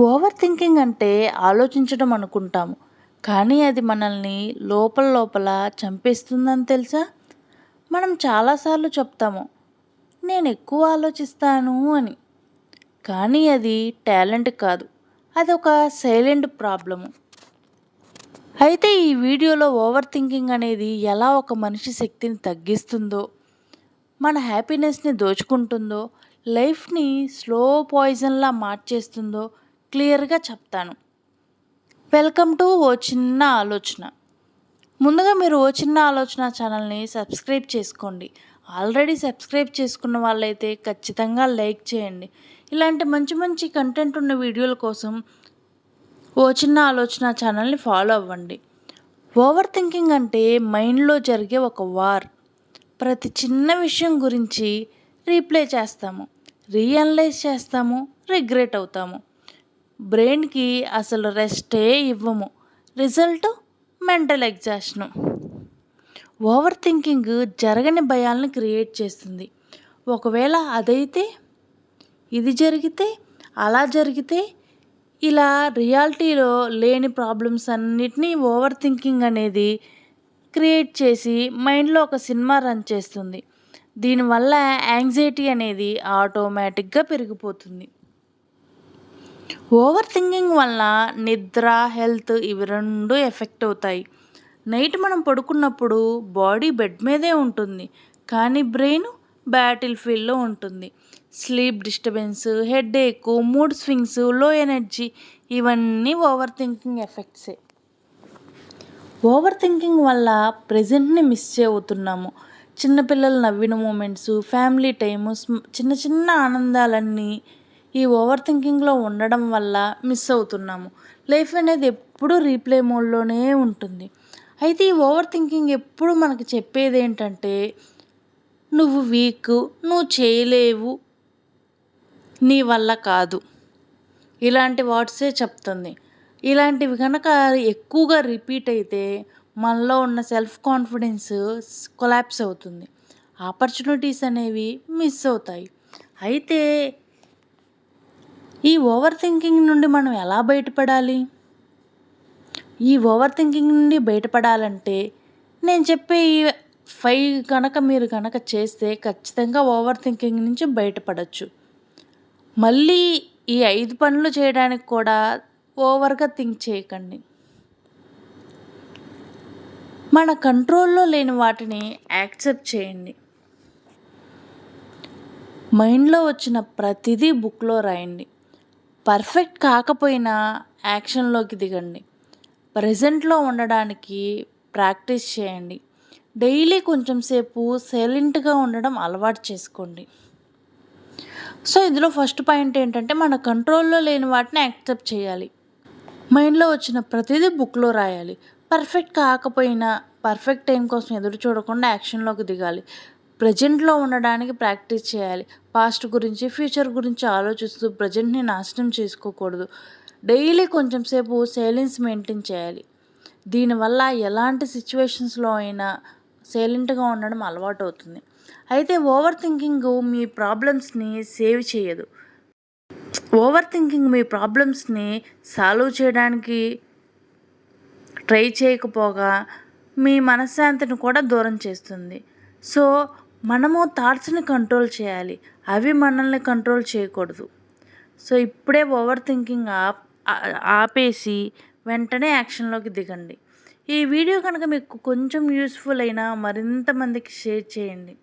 Over thinking అంటే ఆలోచించడం అనుకుంటాము. కానీ అది మనల్ని లోపల లోపల చంపేస్తుందని తెలుసా? మనం చాలాసార్లు చెప్తాము, నేను ఎక్కువ ఆలోచిస్తాను అని. కానీ అది టాలెంట్ కాదు. అదొక సైలెంట్ ప్రాబ్లము. అయితే ఈ వీడియోలో ఓవర్ థింకింగ్ అనేది ఎలా ఒక మనిషి శక్తిని తగ్గిస్తుందో, మన హ్యాపీనెస్ని దోచుకుంటుందో, లైఫ్ని స్లో పాయిజన్లా మార్చేస్తుందో క్లియర్గా చెప్తాను. వెల్కమ్ టు ఓ చిన్న ఆలోచన. ముందుగా మీరు ఓ చిన్న ఆలోచన ఛానల్ని సబ్స్క్రైబ్ చేసుకోండి. ఆల్రెడీ సబ్స్క్రైబ్ చేసుకున్న వాళ్ళైతే ఖచ్చితంగా లైక్ చేయండి. ఇలాంటి మంచి మంచి కంటెంట్ ఉన్న వీడియోల కోసం ఓ చిన్న ఆలోచన ఛానల్ని ఫాలో అవ్వండి. ఓవర్ థింకింగ్ అంటే మైండ్లో జరిగే ఒక వార్. ప్రతి చిన్న విషయం గురించి రీప్లే చేస్తాము, రీఅనలైజ్ చేస్తాము, రిగ్రెట్ అవుతాము. బ్రెయిన్కి అసలు రెస్టే ఇవ్వము. Result mental exhaustion. Over thinking జరగని భయాలను క్రియేట్ చేస్తుంది. ఒకవేళ అదైతే, ఇది జరిగితే, అలా జరిగితే, ఇలా రియాలిటీలో లేని ప్రాబ్లమ్స్ అన్నిటినీ ఓవర్ థింకింగ్ అనేది క్రియేట్ చేసి మైండ్లో ఒక సినిమా రన్ చేస్తుంది. దీనివల్ల యాంగ్జైటీ అనేది ఆటోమేటిక్గా పెరిగిపోతుంది. ఓవర్ థింకింగ్ వల్ల నిద్ర, హెల్త్ ఇవి రెండు ఎఫెక్ట్ అవుతాయి. నైట్ మనం పడుకున్నప్పుడు బాడీ బెడ్ మీదే ఉంటుంది, కానీ బ్రెయిన్ బ్యాటిల్ ఫీల్డ్లో ఉంటుంది. Sleep disturbance, headache, mood swings, లో ఎనర్జీ ఇవన్నీ ఓవర్ థింకింగ్ ఎఫెక్ట్సే. ఓవర్ థింకింగ్ వల్ల ప్రజెంట్ని మిస్ అవుతున్నాము. చిన్నపిల్లలు నవ్విన మూమెంట్స్, ఫ్యామిలీ టైము, చిన్న చిన్న ఆనందాలన్నీ ఈ ఓవర్ థింకింగ్లో ఉండడం వల్ల మిస్ అవుతున్నాము. లైఫ్ అనేది ఎప్పుడూ రీప్లే మోడ్లోనే ఉంటుంది. అయితే ఈ ఓవర్ థింకింగ్ ఎప్పుడు మనకి చెప్పేది ఏంటంటే, నువ్వు వీక్, నువ్వు చేయలేవు, నీ వల్ల కాదు, ఇలాంటి వర్డ్సే చెప్తుంది. ఇలాంటివి కనుక ఎక్కువగా రిపీట్ అయితే మనలో ఉన్న సెల్ఫ్ కాన్ఫిడెన్స్ కొలాప్స్ అవుతుంది. ఆపర్చునిటీస్ అనేవి మిస్ అవుతాయి. అయితే ఈ ఓవర్ థింకింగ్ నుండి మనం ఎలా బయటపడాలి? ఈ ఓవర్ థింకింగ్ నుండి బయటపడాలంటే నేను చెప్పే ఈ 5 మీరు చేస్తే ఖచ్చితంగా ఓవర్ థింకింగ్ నుంచి బయటపడవచ్చు. మళ్ళీ ఈ 5 పనులు చేయడానికి కూడా ఓవర్గా థింక్ చేయకండి. మన కంట్రోల్లో లేని వాటిని యాక్సెప్ట్ చేయండి. మైండ్లో వచ్చిన ప్రతిదీ బుక్లో రాయండి. పర్ఫెక్ట్ కాకపోయినా యాక్షన్లోకి దిగండి. ప్రజెంట్లో ఉండడానికి ప్రాక్టీస్ చేయండి. డైలీ కొంచెం సేపు సైలెంట్గా ఉండడం అలవాటు చేసుకోండి. సో ఇందులో ఫస్ట్ పాయింట్ ఏంటంటే, మన కంట్రోల్లో లేని వాటిని యాక్సెప్ట్ చేయాలి. మైండ్లో వచ్చిన ప్రతిదీ బుక్లో రాయాలి. పర్ఫెక్ట్ కాకపోయినా పర్ఫెక్ట్ టైం కోసం ఎదురు చూడకుండా యాక్షన్లోకి దిగాలి. ప్రజెంట్లో ఉండడానికి ప్రాక్టీస్ చేయాలి. పాస్ట్ గురించి, ఫ్యూచర్ గురించి ఆలోచిస్తూ ప్రజెంట్ని నాశనం చేసుకోకూడదు. డైలీ కొంచెం సేపు సైలెన్స్ మెయింటైన్ చేయాలి. దీనివల్ల ఎలాంటి సిచ్యువేషన్స్లో అయినా సైలెంట్గా ఉండడం అలవాటు అవుతుంది. అయితే ఓవర్ థింకింగ్ మీ ప్రాబ్లమ్స్ని సేవ్ చేయదు. ఓవర్ థింకింగ్ మీ ప్రాబ్లమ్స్ని సాల్వ్ చేయడానికి ట్రై చేయకపోగా మీ మనశ్శాంతిని కూడా దూరం చేస్తుంది. సో మనము థాట్స్ని కంట్రోల్ చేయాలి, అవి మనల్ని కంట్రోల్ చేయకూడదు. సో ఇప్పుడే ఓవర్ థింకింగ్ ఆపేసి వెంటనే యాక్షన్లోకి దిగండి. ఈ వీడియో కనుక మీకు కొంచెం యూస్ఫుల్ అయినా మరింత మందికి షేర్ చేయండి.